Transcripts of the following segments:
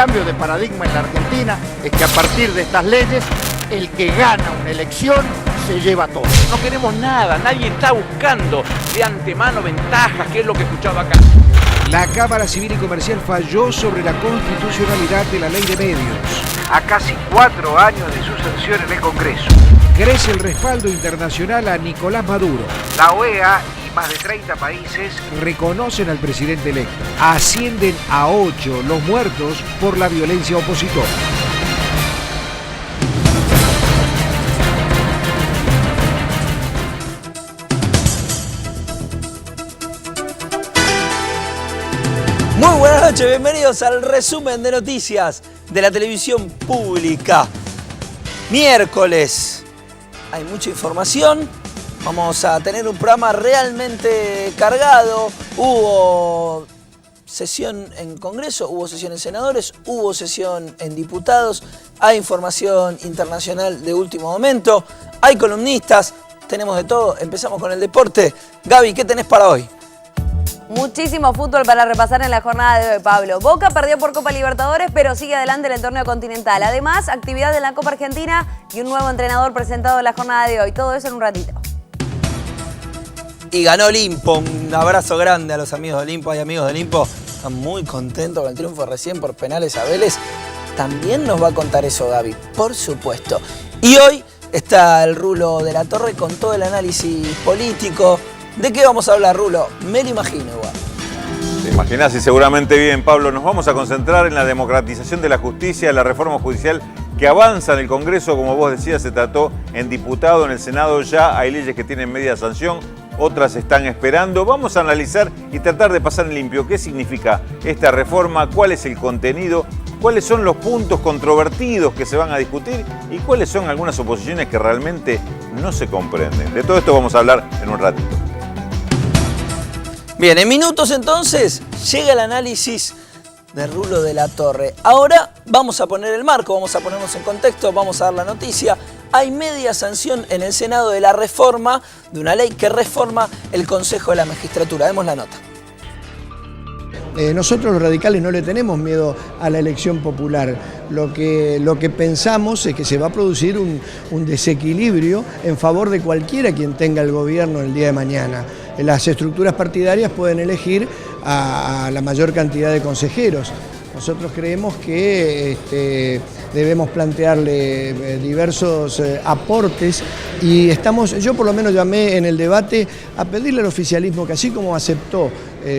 cambio de paradigma en la Argentina es que a partir de estas leyes, el que gana una elección se lleva todo. No queremos nada, nadie está buscando de antemano ventajas, que es lo que escuchaba acá. La Cámara Civil y Comercial falló sobre la constitucionalidad de la ley de medios. A casi 4 años de su sanción en el Congreso. Crece el respaldo internacional a Nicolás Maduro. La OEA y más de 30 países reconocen al presidente electo. Ascienden a 8 los muertos por la violencia opositora. Muy buenas noches, bienvenidos al resumen de noticias de la televisión pública. Miércoles, hay mucha información, vamos a tener un programa realmente cargado. Hubo sesión en Congreso, hubo sesión en senadores, hubo sesión en diputados, hay información internacional de último momento, hay columnistas, tenemos de todo. Empezamos con el deporte. Gaby, ¿qué tenés para hoy? Muchísimo fútbol para repasar en la jornada de hoy, Pablo. Boca perdió por Copa Libertadores, pero sigue adelante en el torneo continental. Además, actividad en la Copa Argentina y un nuevo entrenador presentado en la jornada de hoy. Todo eso en un ratito. Y ganó Olimpo. Un abrazo grande a los amigos de Olimpo. Hay amigos de Olimpo, están muy contentos con el triunfo recién por penales a Vélez. También nos va a contar eso Gaby, por supuesto. Y hoy está el Rulo de la Torre con todo el análisis político. ¿De qué vamos a hablar, Rulo? Me lo imagino igual. Te imaginás y seguramente bien, Pablo. Nos vamos a concentrar en la democratización de la justicia, la reforma judicial que avanza en el Congreso, como vos decías, se trató en diputado, en el Senado ya hay leyes que tienen media sanción, otras están esperando. Vamos a analizar y tratar de pasar en limpio qué significa esta reforma, cuál es el contenido, cuáles son los puntos controvertidos que se van a discutir y cuáles son algunas oposiciones que realmente no se comprenden. De todo esto vamos a hablar en un ratito. Bien, en minutos entonces llega el análisis de Rulo de la Torre. Ahora vamos a poner el marco, vamos a ponernos en contexto, vamos a dar la noticia. Hay media sanción en el Senado de la reforma, de una ley que reforma el Consejo de la Magistratura. Demos la nota. Nosotros los radicales no le tenemos miedo a la elección popular. Lo que pensamos es que se va a producir un desequilibrio en favor de cualquiera quien tenga el gobierno el día de mañana. Las estructuras partidarias pueden elegir a la mayor cantidad de consejeros. Nosotros creemos que debemos plantearle diversos aportes y yo por lo menos llamé en el debate a pedirle al oficialismo que así como aceptó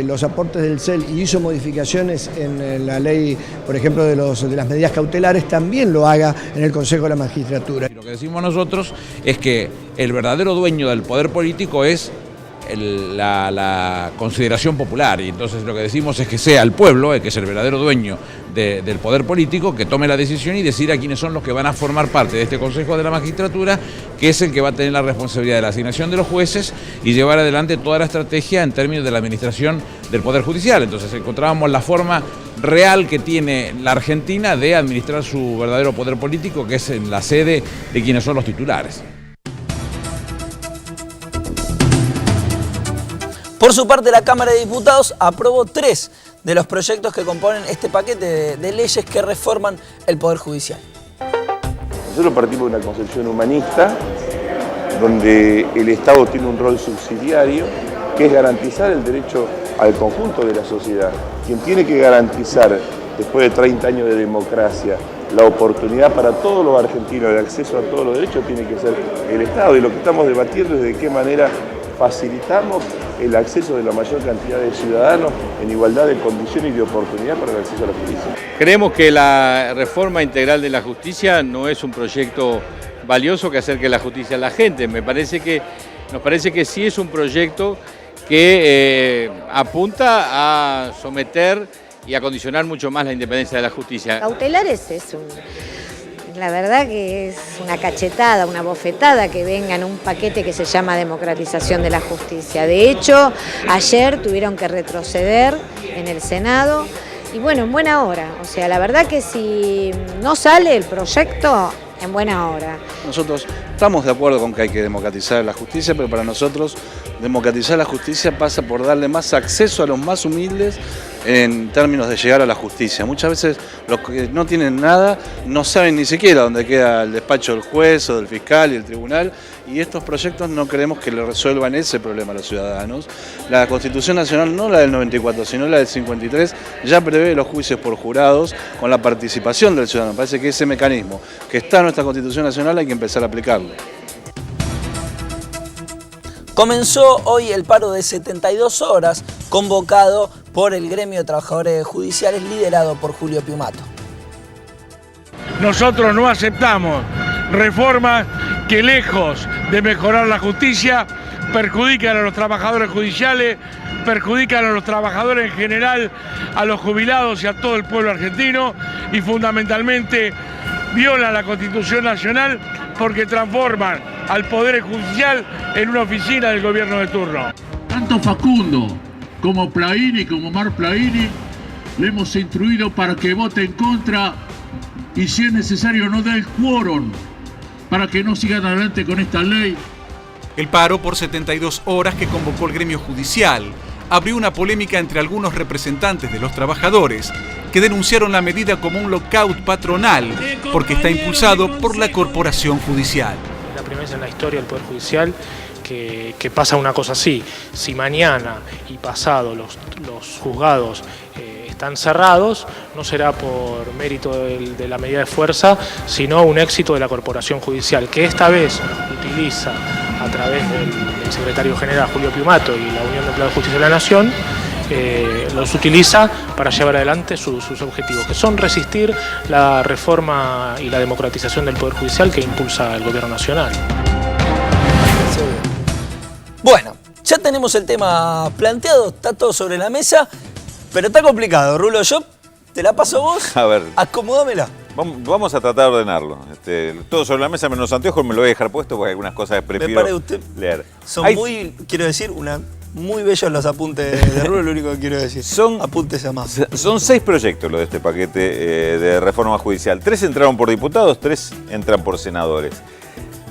los aportes del CEL y hizo modificaciones en la ley, por ejemplo, de las medidas cautelares, también lo haga en el Consejo de la Magistratura. Lo que decimos nosotros es que el verdadero dueño del poder político es la consideración popular, y entonces lo que decimos es que sea el pueblo, que es el verdadero dueño del poder político, que tome la decisión y decida quiénes son los que van a formar parte de este Consejo de la Magistratura, que es el que va a tener la responsabilidad de la asignación de los jueces y llevar adelante toda la estrategia en términos de la administración del Poder Judicial. Entonces encontrábamos la forma real que tiene la Argentina de administrar su verdadero poder político, que es en la sede de quienes son los titulares. Por su parte, la Cámara de Diputados aprobó 3 de los proyectos que componen este paquete de leyes que reforman el Poder Judicial. Nosotros partimos de una concepción humanista, donde el Estado tiene un rol subsidiario, que es garantizar el derecho al conjunto de la sociedad. Quien tiene que garantizar, después de 30 años de democracia, la oportunidad para todos los argentinos de acceso a todos los derechos tiene que ser el Estado. Y lo que estamos debatiendo es de qué manera facilitamos el acceso de la mayor cantidad de ciudadanos en igualdad de condiciones y de oportunidad para el acceso a la justicia. Creemos que la reforma integral de la justicia no es un proyecto valioso que acerque la justicia a la gente. Nos parece que sí es un proyecto que apunta a someter y a condicionar mucho más la independencia de la justicia. Cautelares la verdad que es una cachetada, una bofetada que venga en un paquete que se llama democratización de la justicia. De hecho, ayer tuvieron que retroceder en el Senado y bueno, en buena hora. O sea, la verdad que si no sale el proyecto, en buena hora. Nosotros estamos de acuerdo con que hay que democratizar la justicia, pero para nosotros democratizar la justicia pasa por darle más acceso a los más humildes en términos de llegar a la justicia. Muchas veces los que no tienen nada no saben ni siquiera dónde queda el despacho del juez o del fiscal y el tribunal, y estos proyectos no creemos que le resuelvan ese problema a los ciudadanos. La Constitución Nacional, no la del 94, sino la del 53, ya prevé los juicios por jurados con la participación del ciudadano. Parece que ese mecanismo que está en nuestra Constitución Nacional hay que empezar a aplicarlo. Comenzó hoy el paro de 72 horas convocado por el gremio de trabajadores judiciales liderado por Julio Piumato. Nosotros no aceptamos reformas que, lejos de mejorar la justicia, perjudican a los trabajadores judiciales, perjudican a los trabajadores en general, a los jubilados y a todo el pueblo argentino, y fundamentalmente violan la Constitución Nacional porque transforman al Poder Judicial en una oficina del gobierno de turno. Tanto Facundo como Plaini, como Mar Plaini, le hemos instruido para que vote en contra y, si es necesario, no dé el quórum para que no sigan adelante con esta ley. El paro por 72 horas que convocó el gremio judicial abrió una polémica entre algunos representantes de los trabajadores que denunciaron la medida como un lockout patronal porque está impulsado por la corporación judicial. Es la primera vez en la historia del Poder Judicial que pasa una cosa así. Si mañana y pasado los juzgados están cerrados, no será por mérito de la medida de fuerza, sino un éxito de la corporación judicial, que esta vez utiliza a través del secretario general Julio Piumato y la Unión de Empleados de Justicia de la Nación, los utiliza para llevar adelante sus objetivos, que son resistir la reforma y la democratización del Poder Judicial que impulsa el Gobierno Nacional. Bueno, ya tenemos el tema planteado, está todo sobre la mesa, pero está complicado. Rulo, yo te la paso a vos, a ver, acomodámela. Vamos a tratar de ordenarlo. Todo sobre la mesa menos los anteojos me lo voy a dejar puesto porque hay algunas cosas que prefiero leer. Son quiero decir, muy bellos los apuntes de Rulo, lo único que quiero decir. Son apuntes a más. Son 6 proyectos los de este paquete de reforma judicial. 3 entraron por diputados, 3 entran por senadores.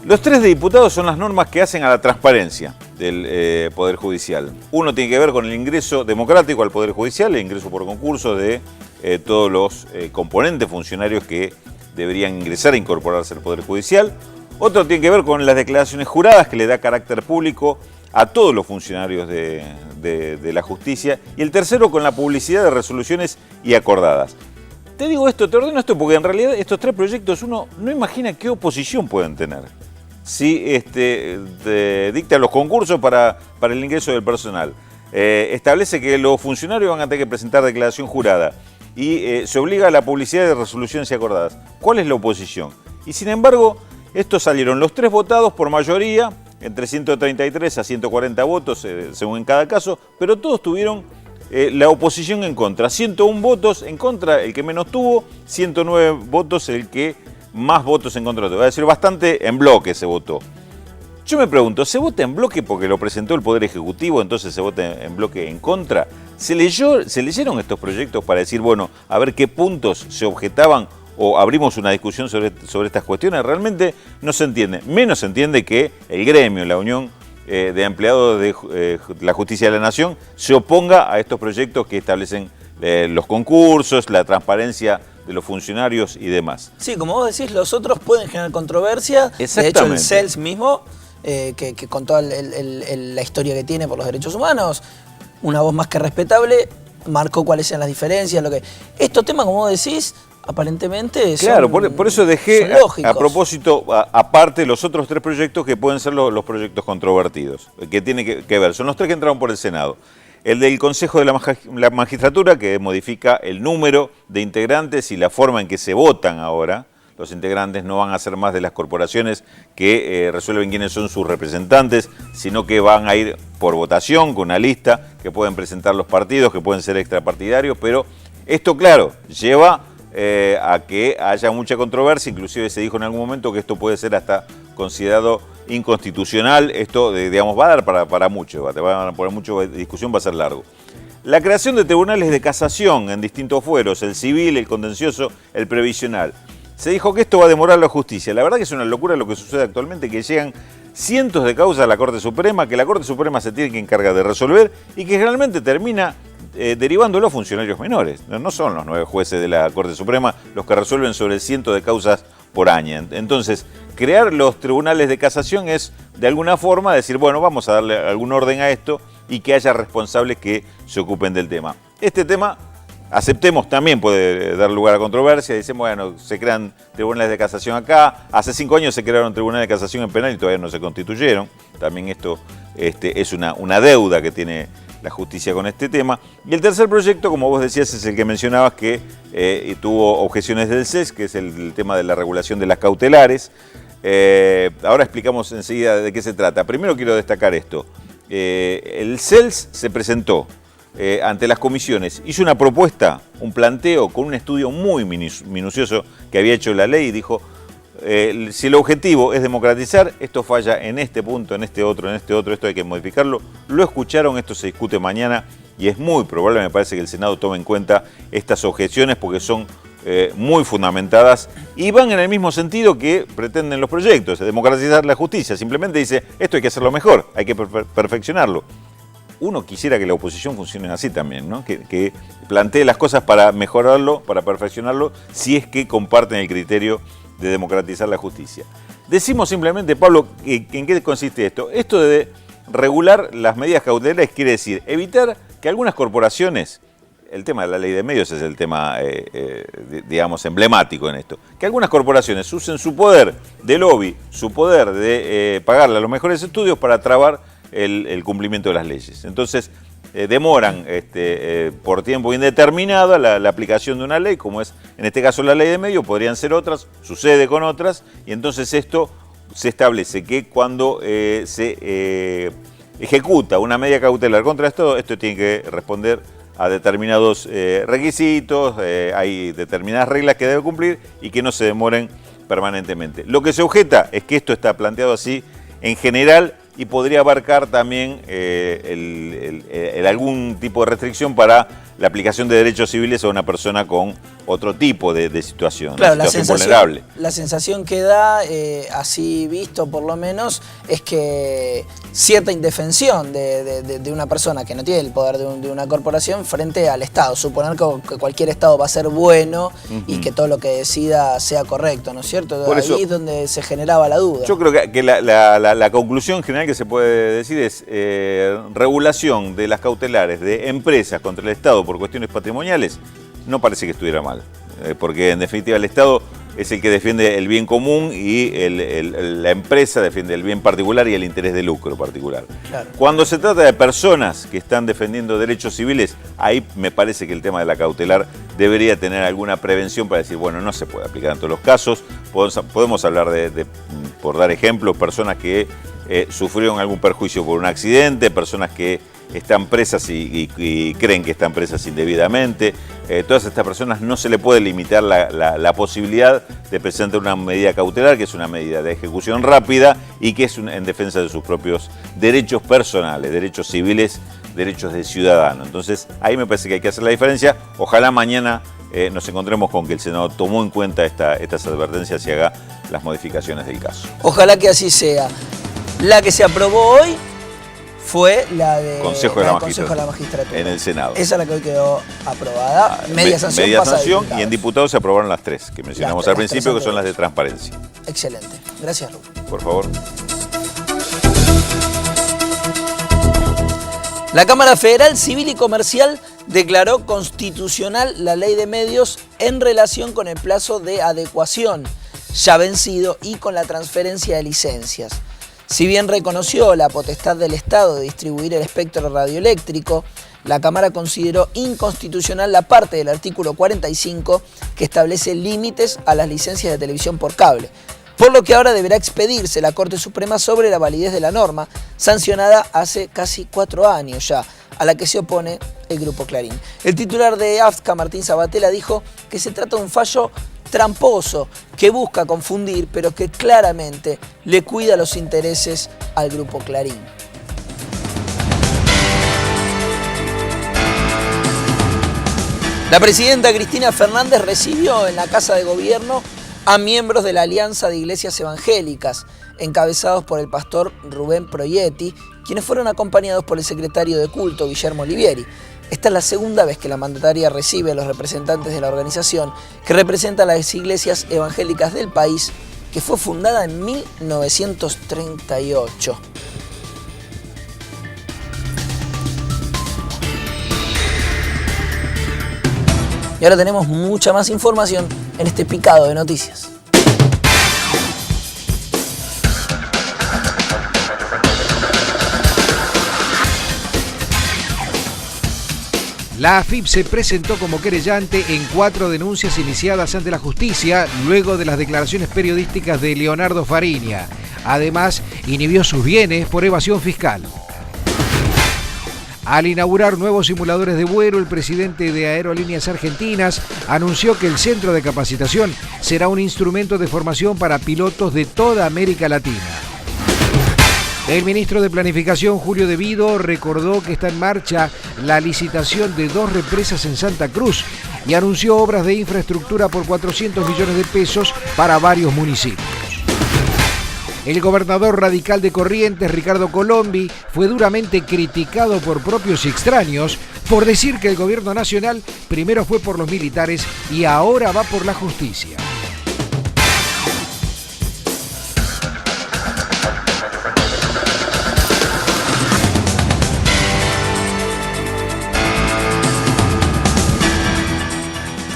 Los 3 de diputados son las normas que hacen a la transparencia del Poder Judicial. Uno tiene que ver con el ingreso democrático al Poder Judicial, el ingreso por concurso de todos los componentes funcionarios que deberían ingresar e incorporarse al Poder Judicial. Otro tiene que ver con las declaraciones juradas, que le da carácter público a todos los funcionarios de la justicia. Y el tercero con la publicidad de resoluciones y acordadas. Te digo esto, te ordeno esto porque en realidad estos 3 proyectos uno no imagina qué oposición pueden tener. Si dicta los concursos para el ingreso del personal, establece que los funcionarios van a tener que presentar declaración jurada y se obliga a la publicidad de resoluciones y acordadas. ¿Cuál es la oposición? Y sin embargo, estos salieron los 3 votados por mayoría, entre 133 a 140 votos según en cada caso, pero todos tuvieron la oposición en contra. 101 votos en contra, el que menos tuvo, 109 votos, el que más votos en contra. Te voy a decir, bastante en bloque se votó. Yo me pregunto, ¿se vota en bloque porque lo presentó el Poder Ejecutivo, entonces se vota en bloque en contra? ¿Se leyeron estos proyectos para decir, bueno, a ver qué puntos se objetaban o abrimos una discusión sobre estas cuestiones? Realmente no se entiende. Menos se entiende que el gremio, la Unión de Empleados de la Justicia de la Nación, se oponga a estos proyectos que establecen los concursos, la transparencia de los funcionarios y demás. Sí, como vos decís, los otros pueden generar controversia. De hecho, el CELS mismo, que con toda la historia que tiene por los derechos humanos, una voz más que respetable, marcó cuáles eran las diferencias. Estos temas, como vos decís, aparentemente claro, por eso dejé a propósito, aparte, los otros 3 proyectos que pueden ser los proyectos controvertidos, que tienen que ver. Son los 3 que entraron por el Senado. El del Consejo de la Magistratura, que modifica el número de integrantes y la forma en que se votan ahora. Los integrantes no van a ser más de las corporaciones que resuelven quiénes son sus representantes, sino que van a ir por votación con una lista que pueden presentar los partidos, que pueden ser extrapartidarios, pero esto, claro, lleva a que haya mucha controversia. Inclusive se dijo en algún momento que esto puede ser hasta considerado inconstitucional. Esto, digamos, va a dar para mucho, te van a poner mucha discusión, va a ser largo. La creación de tribunales de casación en distintos fueros, el civil, el contencioso, el previsional. se dijo que esto va a demorar la justicia. La verdad que es una locura lo que sucede actualmente, que llegan cientos de causas a la Corte Suprema, que la Corte Suprema se tiene que encargar de resolver y que generalmente termina derivándolo a funcionarios menores. No son los 9 jueces de la Corte Suprema los que resuelven sobre cientos de causas por año. Entonces, crear los tribunales de casación es de alguna forma decir, bueno, vamos a darle algún orden a esto y que haya responsables que se ocupen del tema. Este tema, aceptemos, también puede dar lugar a controversia. Dicen, bueno, se crean tribunales de casación acá. Hace 5 años se crearon tribunales de casación en penal y todavía no se constituyeron. También esto es una deuda que tiene la justicia con este tema. Y el tercer proyecto, como vos decías, es el que mencionabas que tuvo objeciones del CES, que es el tema de la regulación de las cautelares. Ahora explicamos enseguida de qué se trata. Primero quiero destacar esto. El CELS se presentó ante las comisiones, hizo una propuesta, un planteo con un estudio muy minucioso que había hecho la ley y dijo, si el objetivo es democratizar, esto falla en este punto, en este otro, esto hay que modificarlo. Lo escucharon, esto se discute mañana y es muy probable, me parece, que el Senado tome en cuenta estas objeciones porque son muy fundamentadas y van en el mismo sentido que pretenden los proyectos, democratizar la justicia. Simplemente dice, esto hay que hacerlo mejor, hay que perfeccionarlo. Uno quisiera que la oposición funcione así también, ¿no? Que plantee las cosas para mejorarlo, para perfeccionarlo, si es que comparten el criterio de democratizar la justicia. Decimos simplemente, Pablo, ¿en qué consiste esto? Esto de regular las medidas cautelares quiere decir evitar que algunas corporaciones, el tema de la ley de medios es el tema, digamos, emblemático en esto, que algunas corporaciones usen su poder de lobby, su poder de pagarle a los mejores estudios para trabar el cumplimiento de las leyes. Entonces, demoran por tiempo indeterminado la aplicación de una ley, como es en este caso la ley de medios, podrían ser otras, sucede con otras, y entonces esto se establece que cuando se ejecuta una medida cautelar contra esto tiene que responder a determinados requisitos, hay determinadas reglas que debe cumplir y que no se demoren permanentemente. Lo que se objeta es que esto está planteado así en general y podría abarcar también algún tipo de restricción para la aplicación de derechos civiles a una persona con otro tipo de situación, claro, una situación vulnerable. La sensación que da, así visto por lo menos, es que cierta indefensión de una persona que no tiene el poder de una corporación frente al Estado. Suponer que cualquier Estado va a ser bueno y que todo lo que decida sea correcto, ¿no es cierto? Por eso, ahí es donde se generaba la duda. Yo creo que la conclusión general que se puede decir es regulación de las cautelares de empresas contra el Estado por cuestiones patrimoniales. No parece que estuviera mal, porque en definitiva el Estado es el que defiende el bien común y la empresa defiende el bien particular y el interés de lucro particular. Claro. Cuando se trata de personas que están defendiendo derechos civiles, ahí me parece que el tema de la cautelar debería tener alguna prevención para decir, bueno, no se puede aplicar en todos los casos. Podemos hablar por dar ejemplos, personas que sufrieron algún perjuicio por un accidente, personas que están presas y creen que están presas indebidamente. Todas estas personas no se le puede limitar la posibilidad de presentar una medida cautelar, que es una medida de ejecución rápida y que es en defensa de sus propios derechos personales, derechos civiles, derechos de ciudadano. Entonces, ahí me parece que hay que hacer la diferencia. Ojalá mañana nos encontremos con que el Senado tomó en cuenta estas advertencias y haga las modificaciones del caso. Ojalá que así sea. La que se aprobó hoy fue la de Consejo de la Magistratura en el Senado. Esa es la que hoy quedó aprobada. Media sanción y en diputados se aprobaron las 3 que mencionamos al principio, que son las de transparencia. Excelente. Gracias, Rubén. Por favor. La Cámara Federal Civil y Comercial declaró constitucional la ley de medios en relación con el plazo de adecuación ya vencido y con la transferencia de licencias. Si bien reconoció la potestad del Estado de distribuir el espectro radioeléctrico, la Cámara consideró inconstitucional la parte del artículo 45 que establece límites a las licencias de televisión por cable, por lo que ahora deberá expedirse la Corte Suprema sobre la validez de la norma, sancionada hace casi 4 años ya, a la que se opone el Grupo Clarín. El titular de AFCA, Martín Sabatella, dijo que se trata de un fallo tramposo que busca confundir, pero que claramente le cuida los intereses al Grupo Clarín. La presidenta Cristina Fernández recibió en la Casa de Gobierno a miembros de la Alianza de Iglesias Evangélicas, encabezados por el pastor Rubén Proietti, quienes fueron acompañados por el secretario de culto, Guillermo Olivieri. Esta es la segunda vez que la mandataria recibe a los representantes de la organización que representa a las iglesias evangélicas del país, que fue fundada en 1938. Y ahora tenemos mucha más información en este picado de noticias. La AFIP se presentó como querellante en 4 denuncias iniciadas ante la justicia luego de las declaraciones periodísticas de Leonardo Fariña. Además, inhibió sus bienes por evasión fiscal. Al inaugurar nuevos simuladores de vuelo, el presidente de Aerolíneas Argentinas anunció que el centro de capacitación será un instrumento de formación para pilotos de toda América Latina. El ministro de Planificación, Julio De Vido, recordó que está en marcha la licitación de 2 represas en Santa Cruz y anunció obras de infraestructura por 400 millones de pesos para varios municipios. El gobernador radical de Corrientes, Ricardo Colombi, fue duramente criticado por propios y extraños por decir que el gobierno nacional primero fue por los militares y ahora va por la justicia.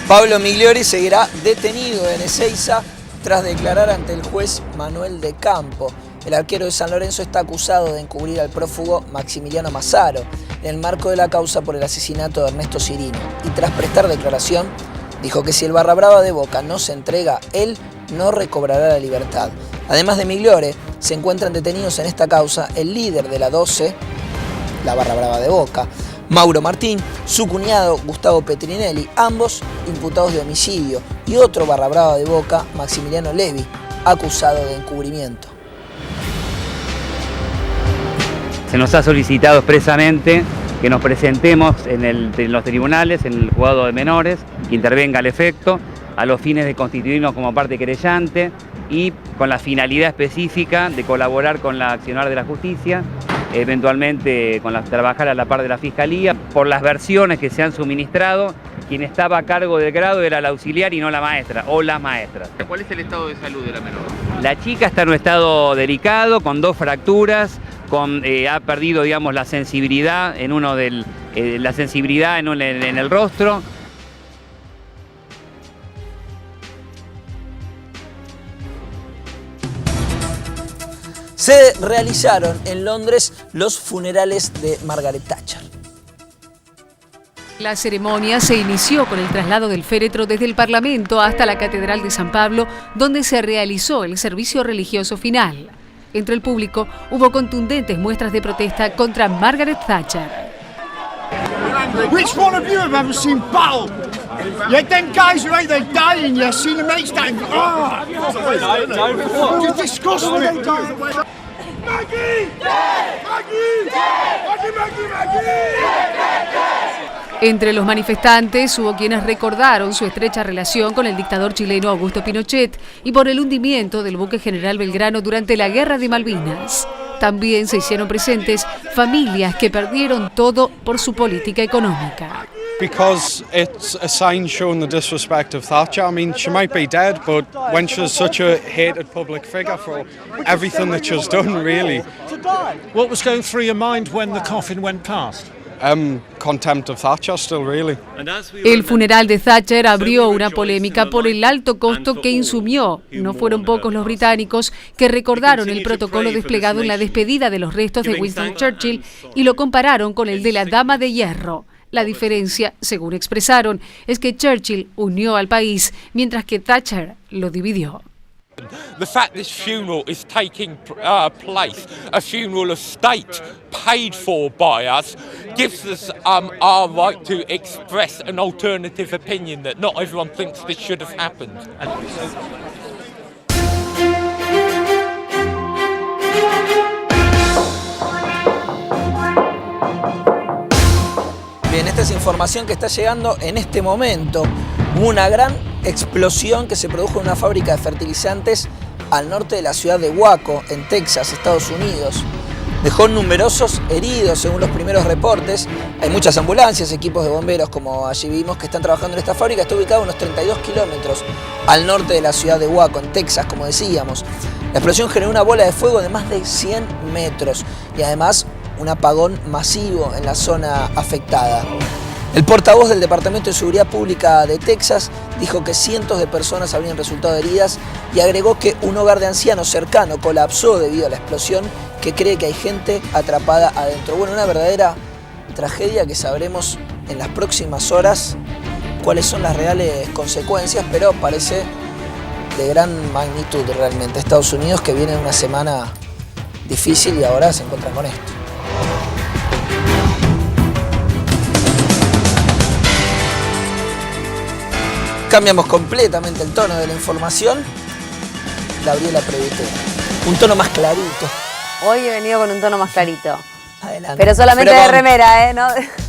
Pablo Migliori seguirá detenido en Ezeiza tras declarar ante el juez Manuel de Campo. El arquero de San Lorenzo está acusado de encubrir al prófugo Maximiliano Mazzaro en el marco de la causa por el asesinato de Ernesto Cirino. Y tras prestar declaración, dijo que si el barra brava de Boca no se entrega, él no recobrará la libertad. Además de Migliore, se encuentran detenidos en esta causa el líder de la 12, la barra brava de Boca, Mauro Martín, su cuñado Gustavo Petrinelli, ambos imputados de homicidio, y otro barra brava de Boca, Maximiliano Levi, acusado de encubrimiento. Se nos ha solicitado expresamente que nos presentemos en los tribunales, en el juzgado de menores, que intervenga al efecto, a los fines de constituirnos como parte querellante y con la finalidad específica de colaborar con la accionar de la justicia, eventualmente trabajar a la par de la Fiscalía. Por las versiones que se han suministrado, quien estaba a cargo del grado era la auxiliar y no la maestra, o las maestras. ¿Cuál es el estado de salud de la menor? La chica está en un estado delicado, con 2 fracturas, ha perdido, digamos, la sensibilidad en el rostro. Se realizaron en Londres los funerales de Margaret Thatcher. La ceremonia se inició con el traslado del féretro desde el Parlamento hasta la Catedral de San Pablo, donde se realizó el servicio religioso final. Entre el público hubo contundentes muestras de protesta contra Margaret Thatcher. Which one of you have ever seen battle? Yeah, them guys right there dying, you seen them mates dying. Oh, you disgust me. Maggie! Maggie! Maggie! Entre los manifestantes hubo quienes recordaron su estrecha relación con el dictador chileno Augusto Pinochet y por el hundimiento del buque General Belgrano durante la Guerra de Malvinas. También se hicieron presentes familias que perdieron todo por su política económica. Because it's a sign showing the disrespect of Thatcher. I mean, she might be dead, but when she's such a hated public figure for everything that she's done, really. What was going through your mind when the coffin went past? Contempt of Thatcher still, really. El funeral de Thatcher abrió una polémica por el alto costo que insumió. No fueron pocos los británicos que recordaron el protocolo desplegado en la despedida de los restos de Winston Churchill y lo compararon con el de la Dama de Hierro. La diferencia, según expresaron, es que Churchill unió al país, mientras que Thatcher lo dividió. The fact this funeral is taking place, a funeral of state paid for by us, gives us our right to express an alternative opinion that not everyone thinks this should have happened. Bien, esta es información que está llegando en este momento. Hubo una gran explosión que se produjo en una fábrica de fertilizantes al norte de la ciudad de Waco, en Texas, Estados Unidos. Dejó numerosos heridos, según los primeros reportes. Hay muchas ambulancias, equipos de bomberos, como allí vimos, que están trabajando en esta fábrica. Está ubicada a unos 32 kilómetros al norte de la ciudad de Waco, en Texas, como decíamos. La explosión generó una bola de fuego de más de 100 metros y además un apagón masivo en la zona afectada. El portavoz del Departamento de Seguridad Pública de Texas dijo que cientos de personas habrían resultado heridas y agregó que un hogar de ancianos cercano colapsó debido a la explosión, que cree que hay gente atrapada adentro. Bueno, una verdadera tragedia que sabremos en las próximas horas cuáles son las reales consecuencias, pero parece de gran magnitud realmente. Estados Unidos, que viene de una semana difícil y ahora se encuentra con esto. Cambiamos completamente el tono de la información. Gabriela Previte. Un tono más clarito. Hoy he venido con un tono más clarito. Adelante. Pero solamente de remera, ¿eh?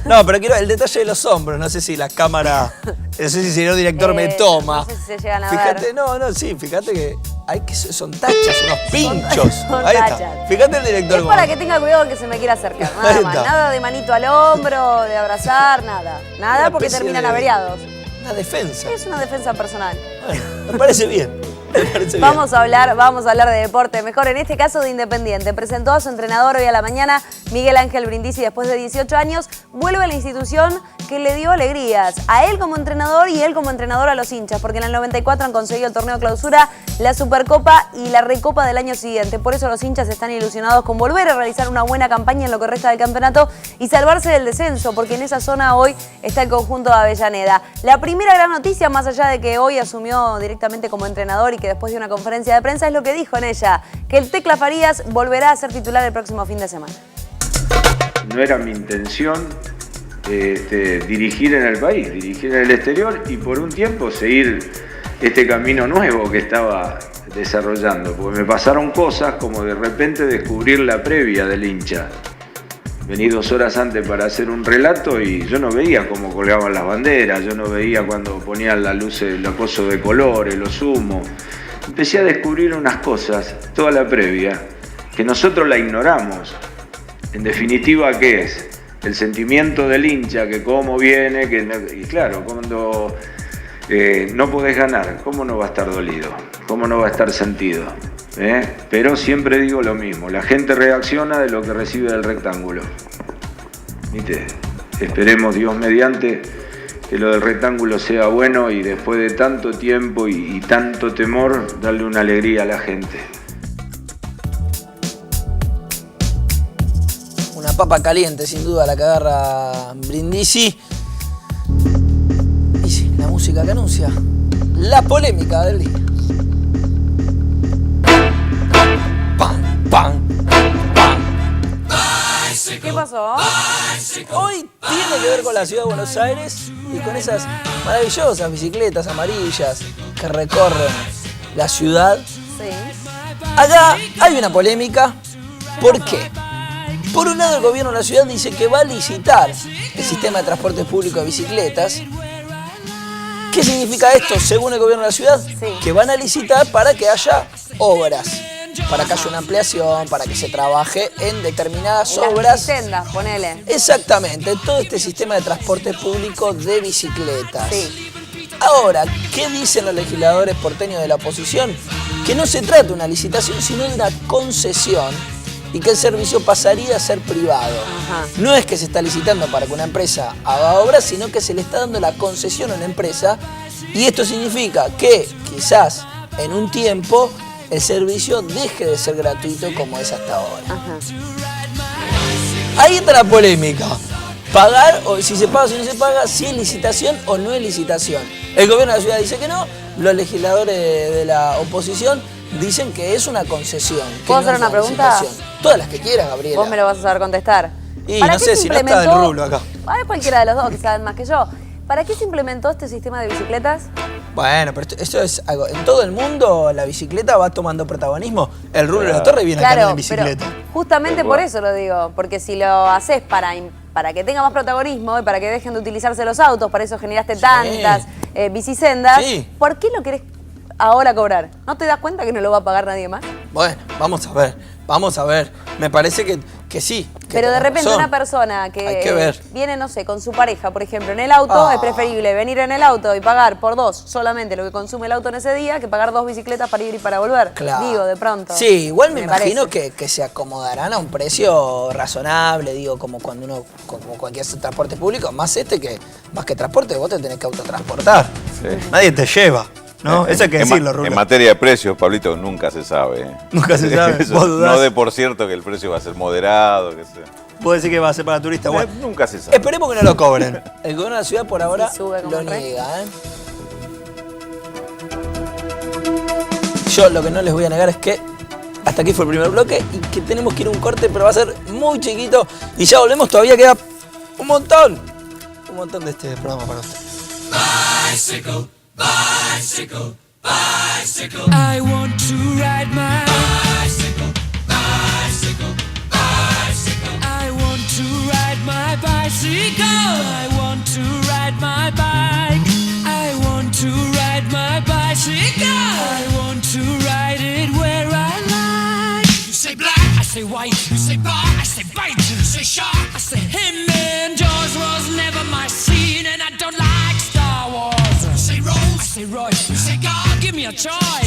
No, pero quiero el detalle de los hombros. No sé si la cámara, no sé si el señor director me toma. No sé si se llegan a Fíjate, ver. sí, fíjate que son tachas, unos pinchos. Son Ahí tachas. está. Fíjate el director. Es para que tenga cuidado que se me quiera acercar, nada más. Nada de manito al hombro, de abrazar, nada. Nada Una porque especie terminan de- averiados. Una defensa. Es una defensa personal. Me parece bien. Vamos a hablar de deporte, mejor en este caso de Independiente. Presentó a su entrenador hoy a la mañana, Miguel Ángel Brindisi, después de 18 años, vuelve a la institución que le dio alegrías a él como entrenador y él como entrenador a los hinchas, porque en el 94 han conseguido el torneo clausura, la Supercopa y la Recopa del año siguiente. Por eso los hinchas están ilusionados con volver a realizar una buena campaña en lo que resta del campeonato y salvarse del descenso, porque en esa zona hoy está el conjunto de Avellaneda. La primera gran noticia, más allá de que hoy asumió directamente como entrenador y que después de una conferencia de prensa, es lo que dijo en ella, que el Tecla Farías volverá a ser titular el próximo fin de semana. No era mi intención dirigir en el país, dirigir en el exterior y por un tiempo seguir este camino nuevo que estaba desarrollando, porque me pasaron cosas como de repente descubrir la previa del hincha. Vení 2 horas antes para hacer un relato y yo no veía cómo colgaban las banderas, yo no veía cuando ponían las luces, el acoso de colores, los humos. Empecé a descubrir unas cosas, toda la previa, que nosotros la ignoramos. En definitiva, ¿qué es? El sentimiento del hincha, que cómo viene, y claro, cuando no podés ganar, ¿cómo no va a estar dolido? ¿Cómo no va a estar sentido? Pero siempre digo lo mismo, la gente reacciona de lo que recibe del rectángulo. ¿Viste? Esperemos, Dios mediante, que lo del rectángulo sea bueno y después de tanto tiempo y tanto temor, darle una alegría a la gente. Una papa caliente, sin duda, la que agarra Brindisi. Y sí, la música que anuncia la polémica del día. ¿Qué pasó? Hoy tiene que ver con la ciudad de Buenos Aires y con esas maravillosas bicicletas amarillas que recorren la ciudad. Sí. Acá hay una polémica. ¿Por qué? Por un lado, el gobierno de la ciudad dice que va a licitar el sistema de transporte público de bicicletas. ¿Qué significa esto según el gobierno de la ciudad? Que van a licitar para que haya obras, para que haya una ampliación, para que se trabaje en determinadas obras. Sendas, ponele. Exactamente, todo este sistema de transporte público de bicicletas. Ahora, ¿qué dicen los legisladores porteños de la oposición? Que no se trata de una licitación, sino de una concesión y que el servicio pasaría a ser privado. No es que se está licitando para que una empresa haga obras, sino que se le está dando la concesión a una empresa y esto significa que quizás en un tiempo el servicio deje de ser gratuito como es hasta ahora. Ahí está la polémica. Pagar, o si se paga o si no se paga, si es licitación o no es licitación. El gobierno de la ciudad dice que no, los legisladores de la oposición dicen que es una concesión. ¿Puedo hacer una pregunta? Todas las que quieras, Gabriela. Vos me lo vas a saber contestar. Y ¿Para no qué sé se si no está el implementó- rulo acá. A ver, cualquiera de los dos que saben más que yo. ¿Para qué se implementó este sistema de bicicletas? Bueno, pero esto es algo. En todo el mundo la bicicleta va tomando protagonismo. El rulo de la torre viene a andar en bicicleta. Pero justamente por eso lo digo. Porque si lo haces para para que tenga más protagonismo y para que dejen de utilizarse los autos, para eso generaste tantas bicisendas, ¿por qué lo querés ahora cobrar? ¿No te das cuenta que no lo va a pagar nadie más? Bueno, vamos a ver. Me parece que sí. Pero de repente una persona que viene, no sé, con su pareja, por ejemplo, en el auto, es preferible venir en el auto y pagar por 2 solamente lo que consume el auto en ese día que pagar 2 bicicletas para ir y para volver. Claro. Digo, de pronto. Sí, igual me imagino que se acomodarán a un precio razonable, digo, como cuando uno, como cualquier transporte público, más más que transporte, vos te tenés que autotransportar. Sí. Nadie te lleva. ¿No? Eso hay que decirlo, Rulo. En materia de precios, Pablito, nunca se sabe. Nunca se sabe. No de por cierto que el precio va a ser moderado, que sea. ¿Puedo decir que va a ser para turistas? Bueno, nunca se sabe. Esperemos que no lo cobren. El gobierno de la ciudad por ahora lo niega. Yo lo que no les voy a negar es que hasta aquí fue el primer bloque y que tenemos que ir a un corte, pero va a ser muy chiquito. Y ya volvemos, todavía queda un montón de este programa para ustedes. Bicycle. Bicycle, bicycle. I want to ride my bicycle, bicycle, bicycle. I want to ride my bicycle. I want to ride my bike. I want to ride my bicycle. I want to ride it where I like. You say black, I say white. You say bar, I say bite. You say shark, I say him. And Jaws was never my scene, and I don't like Star Wars. You say Rose, I say Royce. You say God, give me a choice.